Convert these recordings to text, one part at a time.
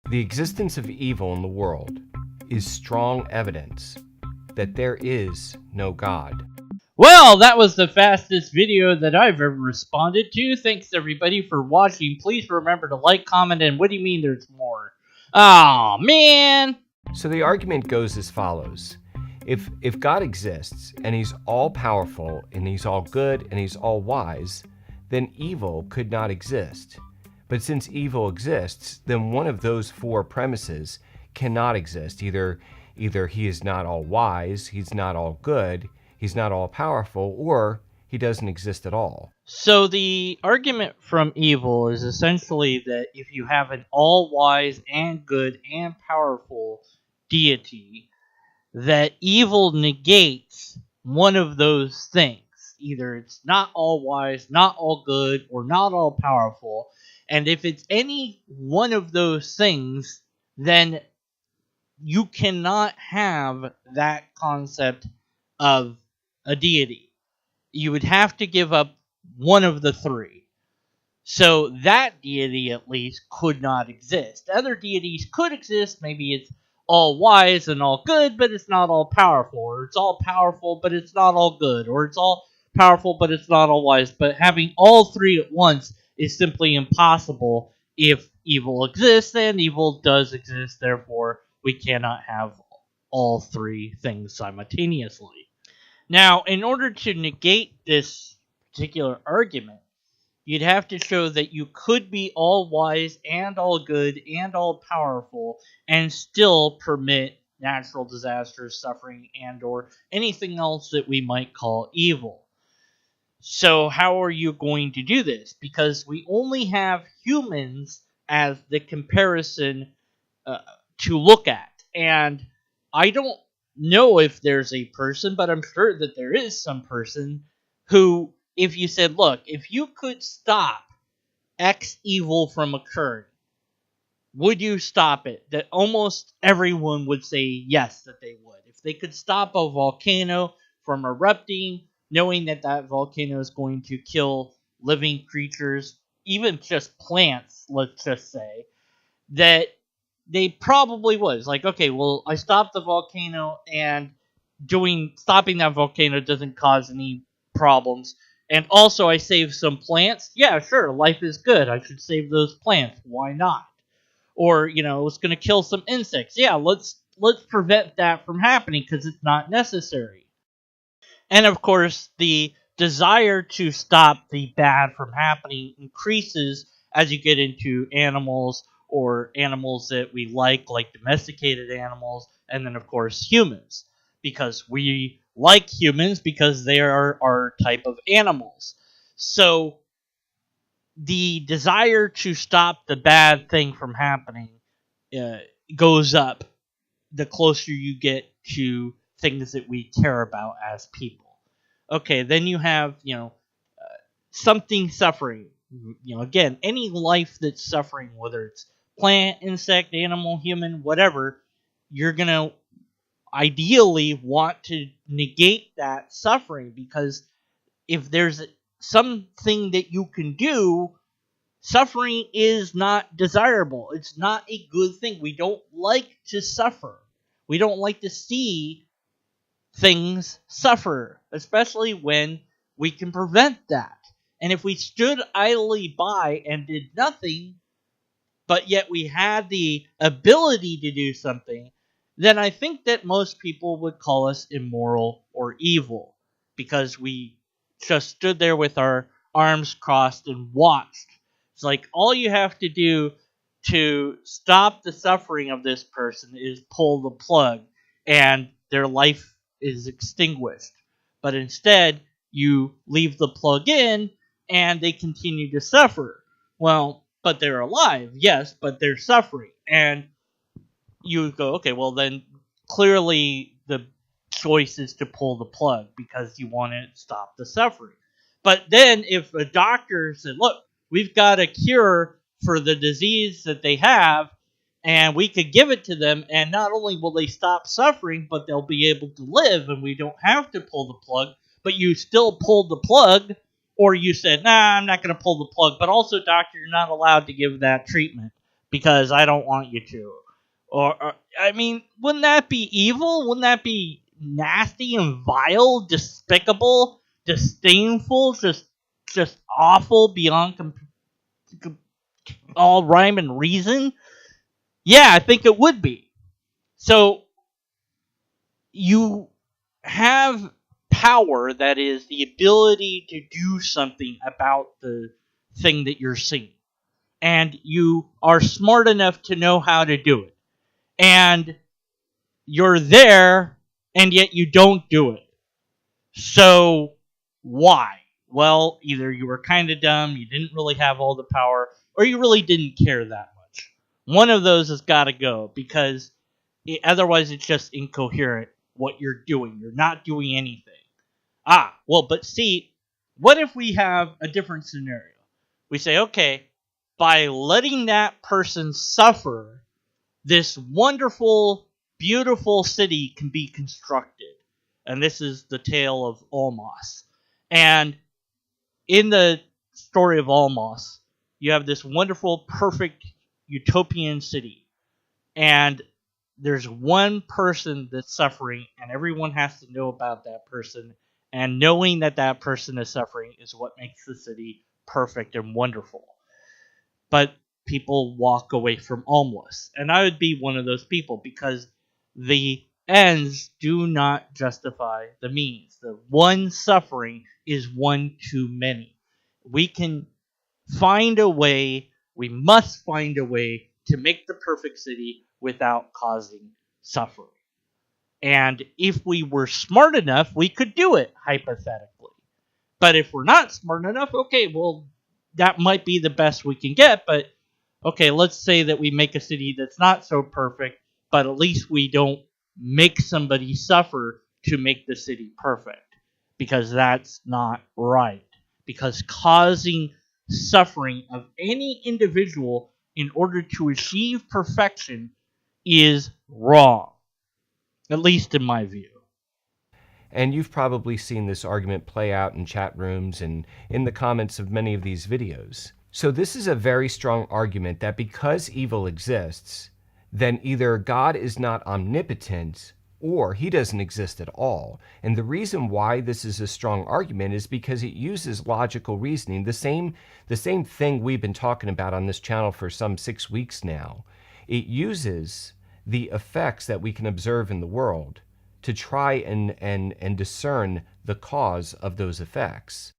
The existence of evil in the world is strong evidence that there is no God. Well, that was the fastest video that I've ever responded to. Thanks everybody for watching. Please remember to like, comment, and what do you mean there's more? Aw, man! So the argument goes as follows. If God exists, and he's all-powerful, and he's all good, and he's all-wise, then evil could not exist. But since evil exists, then one of those four premises cannot exist. Either he is not all-wise, he's not all-good, he's not all-powerful, or he doesn't exist at all. So the argument from evil is essentially that if you have an all-wise and good and powerful deity, that evil negates one of those things. Either it's not all-wise, not all-good, or not all-powerful. And if it's any one of those things, then you cannot have that concept of a deity. You would have to give up one of the three. So that deity, at least, could not exist. Other deities could exist. Maybe it's all wise and all good, but it's not all powerful. Or it's all powerful, but it's not all good. Or it's all powerful, but it's not all wise. But having all three at once is simply impossible. If evil exists, then evil does exist. Therefore, we cannot have all three things simultaneously. Now, in order to negate this particular argument, you'd have to show that you could be all wise and all good and all powerful and still permit natural disasters, suffering, and or anything else that we might call evil. So how are you going to do this? Because we only have humans as the comparison to look at. And I don't know if there's a person, but I'm sure that there is some person who, if you said, look, if you could stop X evil from occurring, would you stop it? That almost everyone would say yes, that they would. If they could stop a volcano from erupting, knowing that that volcano is going to kill living creatures, even just plants, let's just say, that they probably would. It's like, okay, well, I stopped the volcano, and stopping that volcano doesn't cause any problems. And also, I saved some plants. Yeah, sure, life is good. I should save those plants. Why not? Or, it's going to kill some insects. Yeah, let's prevent that from happening because it's not necessary. And of course, the desire to stop the bad from happening increases as you get into animals or animals that we like domesticated animals, and then of course humans, because we like humans because they are our type of animals. So the desire to stop the bad thing from happening goes up the closer you get to things that we care about as people. Okay, then you have, something suffering. Again, any life that's suffering, whether it's plant, insect, animal, human, whatever, you're going to ideally want to negate that suffering, because if there's something that you can do, suffering is not desirable. It's not a good thing. We don't like to suffer. We don't like to see things suffer, especially when we can prevent that. And if we stood idly by and did nothing, but yet we had the ability to do something, then I think that most people would call us immoral or evil, because we just stood there with our arms crossed and watched. It's like all you have to do to stop the suffering of this person is pull the plug, and their life is extinguished. But instead, you leave the plug in, and they continue to suffer. Well, but they're alive, yes, but they're suffering. And you go, okay, well then clearly the choice is to pull the plug because you want to stop the suffering. But then if a doctor said, look, we've got a cure for the disease that they have, and we could give it to them, and not only will they stop suffering, but they'll be able to live, and we don't have to pull the plug, but you still pulled the plug, or you said, nah, I'm not going to pull the plug, but also, doctor, you're not allowed to give that treatment. because I don't want you to. Or I mean, wouldn't that be evil? Wouldn't that be nasty and vile, despicable, disdainful, just awful beyond all rhyme and reason? Yeah, I think it would be. So you have power, that is the ability to do something about the thing that you're seeing. And you are smart enough to know how to do it. And you're there, and yet you don't do it. So, why? Well, either you were kind of dumb, you didn't really have all the power, or you really didn't care that much. One of those has got to go, because otherwise it's just incoherent what you're doing. You're not doing anything. But see, what if we have a different scenario? We say, okay, by letting that person suffer, this wonderful, beautiful city can be constructed. And this is the tale of Omelas. And in the story of Omelas, you have this wonderful, perfect, utopian city. And there's one person that's suffering, and everyone has to know about that person. And knowing that that person is suffering is what makes the city perfect and wonderful. But people walk away from Omelas. And I would be one of those people, because the ends do not justify the means. The one suffering is one too many. We can find a way, we must find a way to make the perfect city without causing suffering. And if we were smart enough, we could do it, hypothetically. But if we're not smart enough, okay, well, that might be the best we can get, but okay, let's say that we make a city that's not so perfect, but at least we don't make somebody suffer to make the city perfect, because that's not right. Because causing suffering of any individual in order to achieve perfection is wrong, at least in my view. And you've probably seen this argument play out in chat rooms and in the comments of many of these videos. So this is a very strong argument that because evil exists, then either God is not omnipotent or he doesn't exist at all. And the reason why this is a strong argument is because it uses logical reasoning, the same thing we've been talking about on this channel for some 6 weeks now. It uses the effects that we can observe in the world to try and discern the cause of those effects.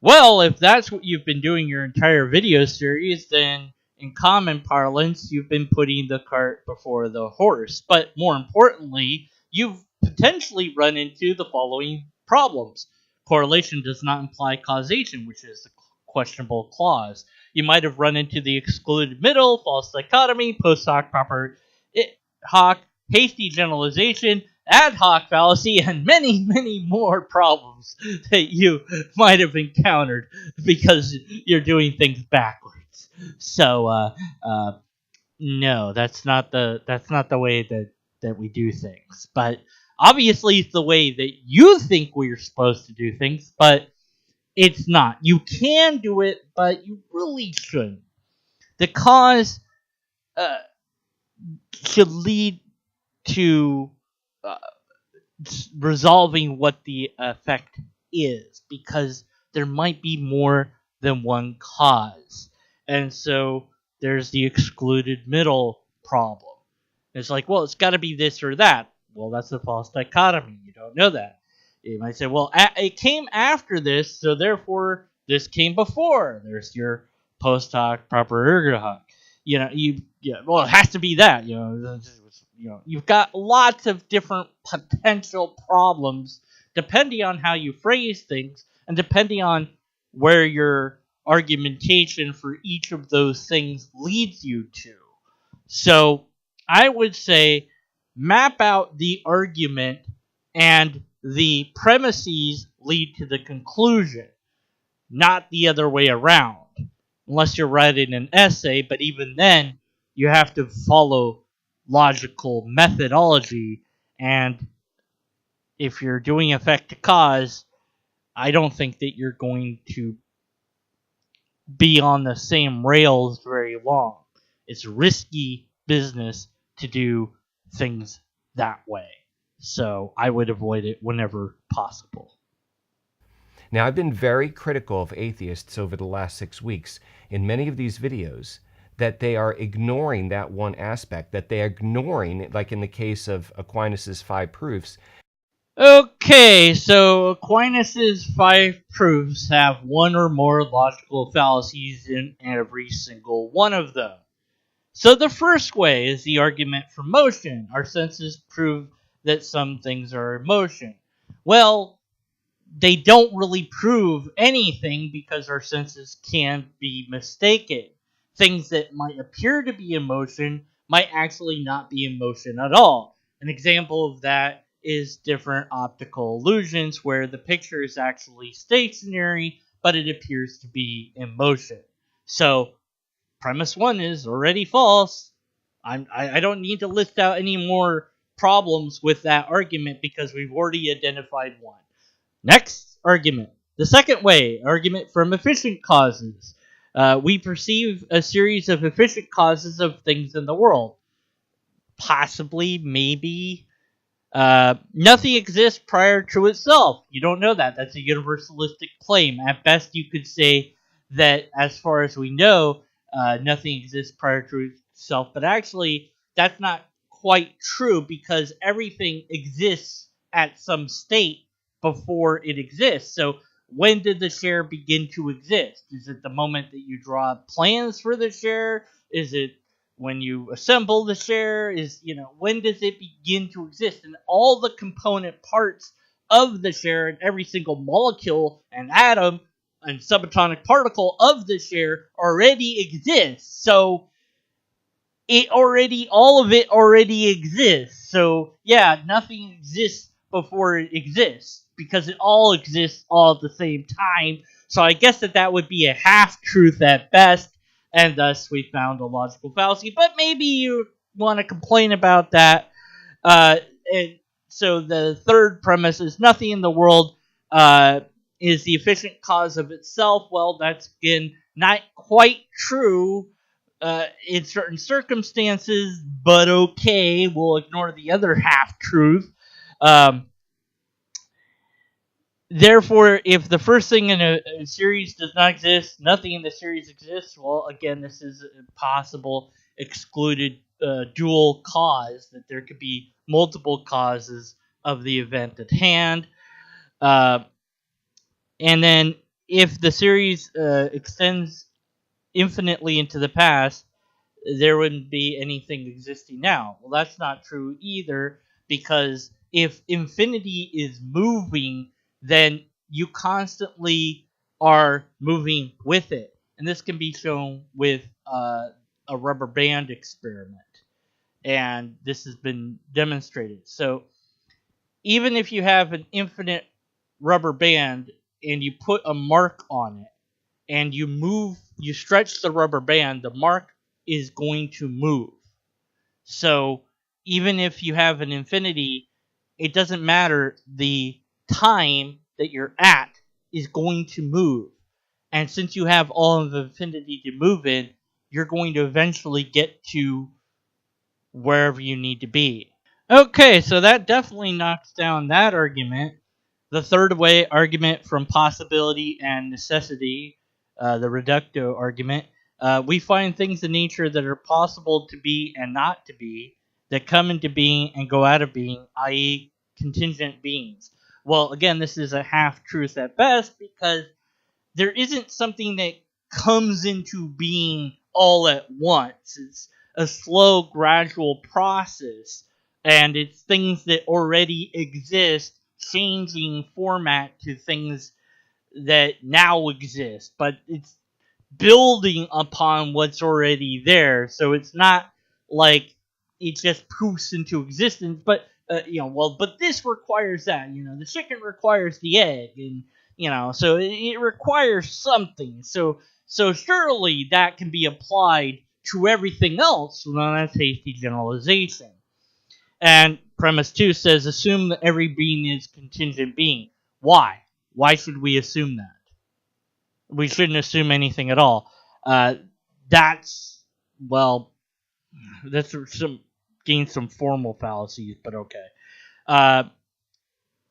Well, if that's what you've been doing your entire video series, then in common parlance, you've been putting the cart before the horse. But more importantly, you've potentially run into the following problems. Correlation does not imply causation, which is a questionable clause. You might have run into the excluded middle, false dichotomy, post hoc, propter hoc, hasty generalization, ad hoc fallacy, and many, many more problems that you might have encountered because you're doing things backwards. So, no, that's not the way that we do things. But obviously, it's the way that you think we're supposed to do things, but it's not. You can do it, but you really shouldn't. The cause should lead to resolving what the effect is, because there might be more than one cause. And so there's the excluded middle problem. It's like, well, it's got to be this or that. Well, that's a false dichotomy. You don't know that. You might say, well, it came after this, so therefore this came before. There's your post hoc, propter, ergo hoc. Well, it has to be that. You've got lots of different potential problems depending on how you phrase things and depending on where your argumentation for each of those things leads you to. So I would say map out the argument and the premises lead to the conclusion, not the other way around. Unless you're writing an essay, but even then, you have to follow logical methodology, and if you're doing effect to cause, I don't think that you're going to be on the same rails very very long. It's risky business to do things that way. So I would avoid it whenever possible. Now, I've been very critical of atheists over the last 6 weeks in many of these videos, that they are ignoring that one aspect, that they are ignoring, like in the case of Aquinas' 5 proofs. Okay, so Aquinas' 5 proofs have one or more logical fallacies in every single one of them. So the first way is the argument for motion. Our senses prove that some things are in motion. Well, they don't really prove anything because our senses can be mistaken. Things that might appear to be in motion might actually not be in motion at all. An example of that is different optical illusions where the picture is actually stationary, but it appears to be in motion. So, premise 1 is already false. I don't need to list out any more problems with that argument because we've already identified one. Next argument. The second way, argument from efficient causes. We perceive a series of efficient causes of things in the world. Possibly, maybe, nothing exists prior to itself. You don't know that. That's a universalistic claim. At best, you could say that as far as we know, nothing exists prior to itself. But actually, that's not quite true because everything exists at some state before it exists. So when did the share begin to exist? Is it the moment that you draw plans for the share? Is it when you assemble the share? When does it begin to exist? And all the component parts of the share and every single molecule and atom and subatomic particle of the share already exists. So all of it already exists. So yeah, nothing exists before it exists because it all exists all at the same time. So I guess that would be a half-truth at best, and thus we found a logical fallacy. But maybe you want to complain about that. And so the third premise is nothing in the world is the efficient cause of itself. Well, that's, again, not quite true in certain circumstances, but okay, we'll ignore the other half-truth. Therefore, if the first thing in a series does not exist, nothing in the series exists, well, again, this is a possible excluded dual cause, that there could be multiple causes of the event at hand. And then if the series extends infinitely into the past, there wouldn't be anything existing now. Well, that's not true either, because if infinity is moving, then you constantly are moving with it. And this can be shown with a rubber band experiment. And this has been demonstrated. So even if you have an infinite rubber band and you put a mark on it, and you stretch the rubber band, the mark is going to move. So even if you have an infinity, it doesn't matter. The time that you're at is going to move. And since you have all of infinity to move in, you're going to eventually get to wherever you need to be. Okay, so that definitely knocks down that argument. The third way, argument from possibility and necessity, the reductio argument. We find things in nature that are possible to be and not to be, that come into being and go out of being, i.e. contingent beings. Well, again, this is a half-truth at best, because there isn't something that comes into being all at once. It's a slow, gradual process, and it's things that already exist changing format to things that now exist, but it's building upon what's already there. So it's not like it just poofs into existence, but but this requires that. The chicken requires the egg, and so it requires something. So surely that can be applied to everything else. Well, that's hasty generalization. And premise 2 says, assume that every being is contingent being. Why? Why should we assume that? We shouldn't assume anything at all. That's well, that's some formal fallacies, but okay. Uh,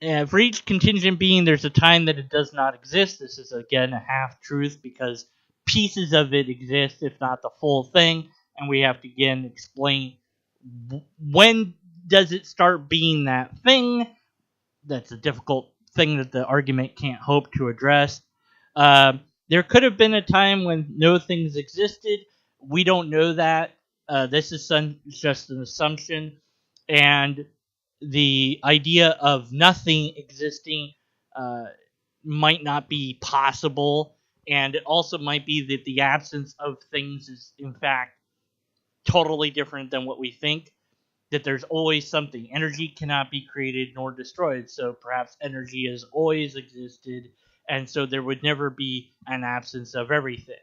and for each contingent being, there's a time that it does not exist. This is, again, a half-truth because pieces of it exist, if not the full thing, and we have to, again, explain when does it start being that thing. That's a difficult thing that the argument can't hope to address. There could have been a time when no things existed. We don't know that. This is just an assumption. And the idea of nothing existing uh, might not be possible. And it also might be that the absence of things is, in fact, totally different than what we think. That there's always something. Energy cannot be created nor destroyed, so perhaps energy has always existed, and so there would never be an absence of everything.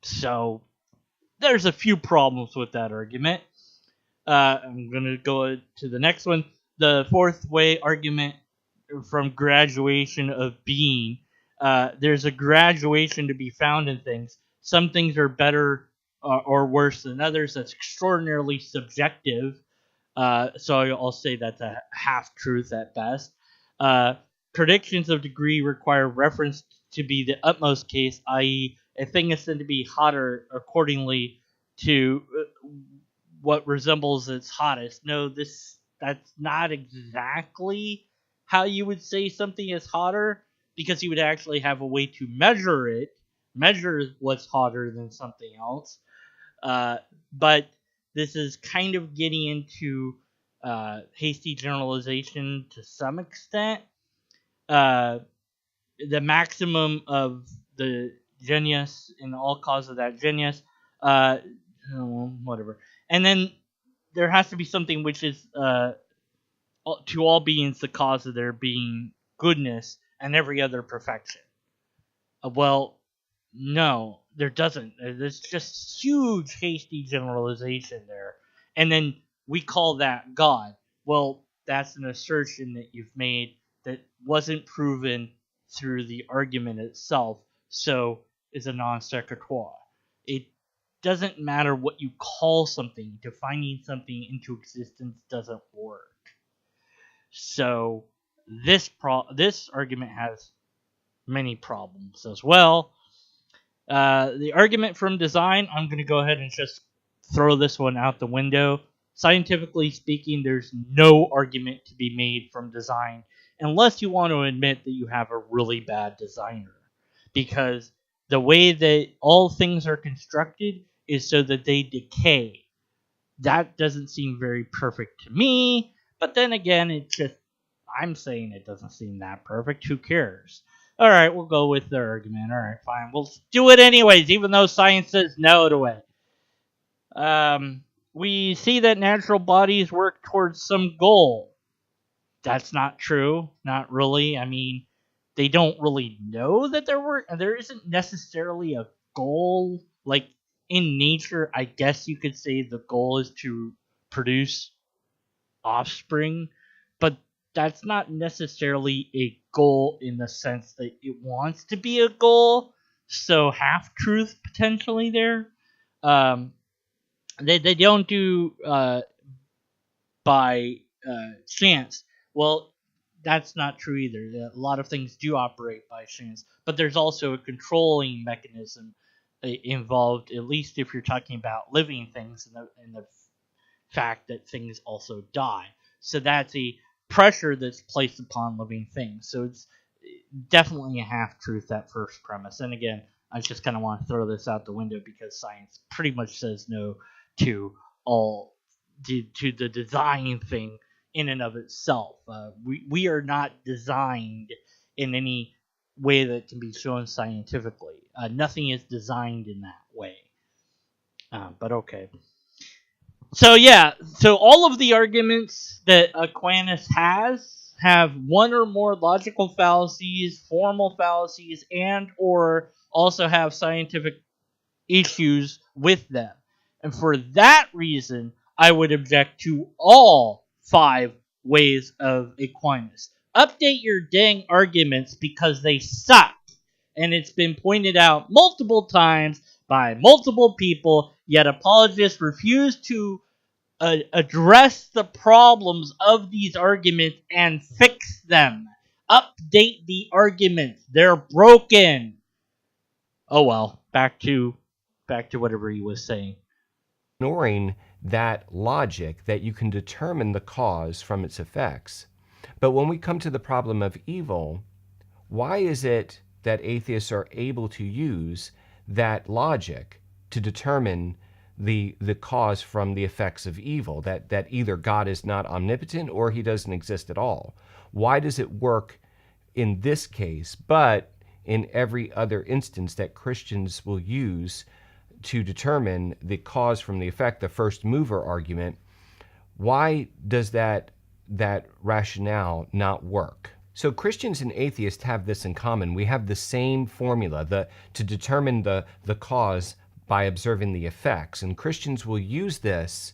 So there's a few problems with that argument. I'm going to go to the next one. The fourth way argument from graduation of being. There's a graduation to be found in things. Some things are better or worse than others. That's extraordinarily subjective. So I'll say that's a half-truth at best. Predictions of degree require reference to be the utmost case, i.e., a thing is said to be hotter accordingly to what resembles its hottest. No, that's not exactly how you would say something is hotter, because you would actually have a way to measure what's hotter than something else. But this is kind of getting into hasty generalization to some extent. The maximum of the genius in all cause of that genius, whatever. And then there has to be something which is to all beings the cause of their being goodness and every other perfection. Well, no, there doesn't. There's just huge hasty generalization there. And then we call that God. Well, that's an assertion that you've made that wasn't proven through the argument itself, so is a non sequitur. It doesn't matter what you call something, defining something into existence doesn't work. So this argument has many problems as well. The argument from design, I'm going to go ahead and just throw this one out the window. Scientifically speaking, there's no argument to be made from design unless you want to admit that you have a really bad designer. Because the way that all things are constructed is so that they decay. That doesn't seem very perfect to me, but then again, I'm saying it doesn't seem that perfect. Who cares? All right, we'll go with their argument. All right, fine. We'll do it anyways, even though science says no to it. We see that natural bodies work towards some goal. That's not true. Not really. I mean, they don't really know that they're working. There isn't necessarily a goal. Like, in nature, I guess you could say the goal is to produce offspring, but that's not necessarily a goal in the sense that it wants to be a goal. So half-truth potentially there. They don't do by chance. Well, that's not true either. A lot of things do operate by chance, but there's also a controlling mechanism involved, at least if you're talking about living things and the fact that things also die. So that's a pressure that's placed upon living things. So it's definitely a half-truth, that first premise. And again, I just kind of want to throw this out the window because science pretty much says no to to the design thing in and of itself. We are not designed in any way that can be shown scientifically. Nothing is designed in that way. But okay. So yeah, so all of the arguments that Aquinas have one or more logical fallacies, formal fallacies, and or also have scientific issues with them. And for that reason, I would object to all 5 ways of Aquinas. Update your dang arguments because they suck. And it's been pointed out multiple times by multiple people, yet apologists refuse to address the problems of these arguments and fix them. Update the arguments. They're broken. Oh well, back to whatever he was saying. Ignoring that logic that you can determine the cause from its effects. But when we come to the problem of evil, why is it that atheists are able to use that logic to determine the cause from the effects of evil, that either God is not omnipotent or he doesn't exist at all? Why does it work in this case, but in every other instance that Christians will use to determine the cause from the effect, the first mover argument? Why does that rationale not work? So Christians and atheists have this in common. We have the same formula to determine the cause by observing the effects. And Christians will use this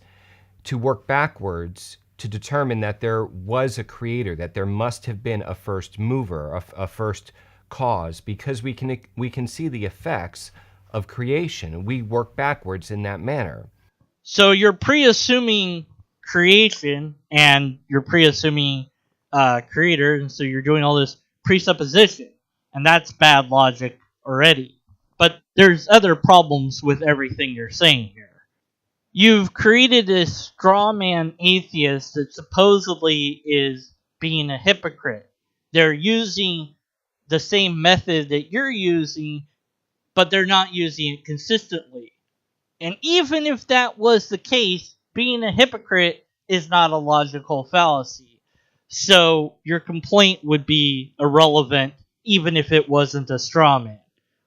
to work backwards to determine that there was a creator, that there must have been a first mover, a first cause, because we can see the effects of creation. We work backwards in that manner. So you're pre-assuming creation and you're pre-assuming creator, and so you're doing all this presupposition, and that's bad logic already. But there's other problems with everything you're saying here. You've created this strawman atheist that supposedly is being a hypocrite. They're using the same method that you're using, but they're not using it consistently. And even if that was the case, being a hypocrite is not a logical fallacy. So your complaint would be irrelevant even if it wasn't a straw man,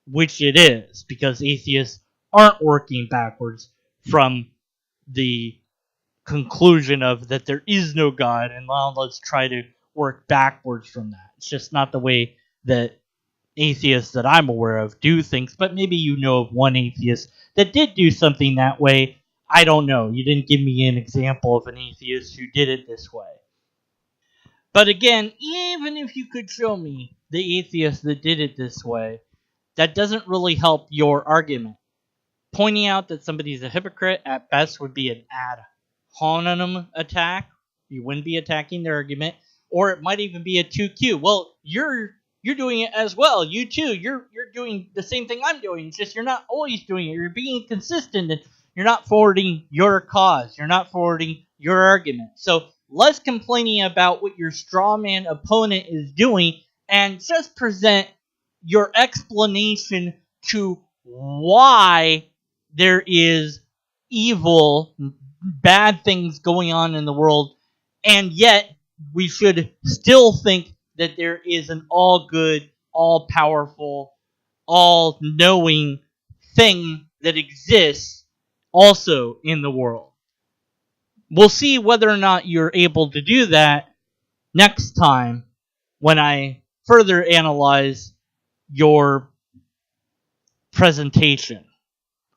which it is, because atheists aren't working backwards from the conclusion of that there is no God, and now let's try to work backwards from that. It's just not the way that atheists that I'm aware of do things, but maybe you know of one atheist that did do something that way. I don't know. You didn't give me an example of an atheist who did it this way. But again, even if you could show me the atheist that did it this way, that doesn't really help your argument. Pointing out that somebody's a hypocrite at best would be an ad hominem attack. You wouldn't be attacking their argument, or it might even be a 2Q. Well, you're doing it as well. You too. You're doing the same thing I'm doing. It's just you're not always doing it. You're being consistent, and you're not forwarding your cause. You're not forwarding your argument. So less complaining about what your strawman opponent is doing, and just present your explanation to why there is evil, bad things going on in the world, and yet we should still think that there is an all-good, all-powerful, all-knowing thing that exists also in the world. We'll see whether or not you're able to do that next time when I further analyze your presentation.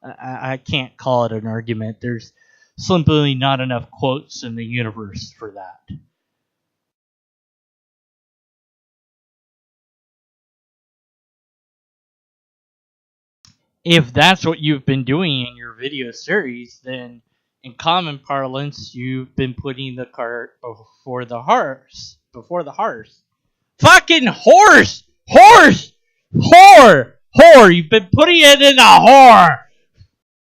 I can't call it an argument. There's simply not enough quotes in the universe for that. If that's what you've been doing in your video series, then in common parlance, you've been putting the cart before the horse. Before the horse. Fucking horse! Horse! Whore! Whore! You've been putting it in a whore!